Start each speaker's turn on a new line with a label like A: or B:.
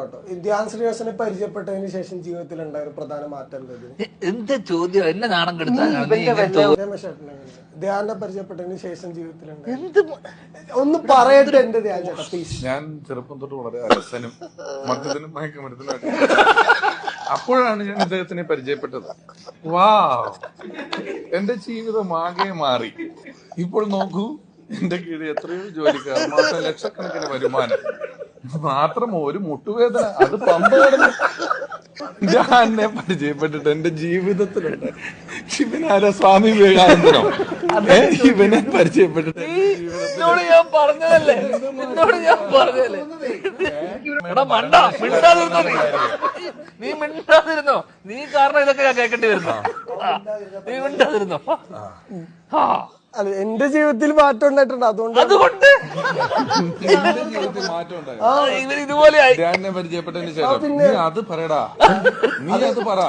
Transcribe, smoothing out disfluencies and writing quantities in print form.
A: കേട്ടോ. ധ്യാൻ ശ്രീനിവാസനെ പരിചയപ്പെട്ടതിന് ശേഷം ജീവിതത്തിൽ ഉണ്ടായ ഒരു പ്രധാന മാറ്റം
B: എന്ത് ചോദ്യം എന്നെ നാണം കെടുത്താൻ
A: ധ്യാനെ പരിചയപ്പെട്ടതിന് ശേഷം ജീവിതത്തിൽ ഒന്ന് പറയട്ടെ എന്റെ ധ്യാൻ ചേട്ടാ പ്ലീസ്.
C: ഞാൻ ചെറുപ്പം തൊട്ട് വളരെ അലസനും മദ്യത്തിനും മയക്കുമരുന്നിനും അപ്പോഴാണ് ഞാൻ ഇദ്ദേഹത്തിനെ പരിചയപ്പെട്ടത്. വാ, എന്റെ ജീവിതം ആകെ മാറി. ഇപ്പോൾ നോക്കൂ, എന്റെ കീഴിൽ എത്രയോ ജോലിക്കാർ, മാസം ലക്ഷക്കണക്കിന് വരുമാനം, മാത്രം ഒരു മുട്ടുവേദന, അത് പമ്പകടന്ന്. ഞാൻ എന്നെ പരിചയപ്പെട്ടിട്ട് എന്റെ ജീവിതത്തിലുണ്ട്. ഇവനാരാ, സ്വാമി വിവേകാനന്ദനോ? ഇവനെ പരിചയപ്പെട്ടിട്ട്
B: ഞാൻ പറഞ്ഞതല്ലേ, നീ മിണ്ടാതിരുന്നോ? നീ കാരണം ഇതൊക്കെ ഞാൻ കേൾക്കേണ്ടി വരുന്നോ? നീ മിണ്ടാതിരുന്നോ?
A: അല്ല, എന്റെ ജീവിതത്തിൽ മാറ്റം ഉണ്ടായിട്ടുണ്ട്. അതുകൊണ്ട്
C: എന്റെ ജീവിതത്തിൽ മാറ്റം ഉണ്ടായി.
B: ഇവർ ഇതുപോലെ
C: ധ്യാനെ പരിചയപ്പെട്ടതിന് ശേഷം നീ അത് പറയടാ, നീ അത് പറ.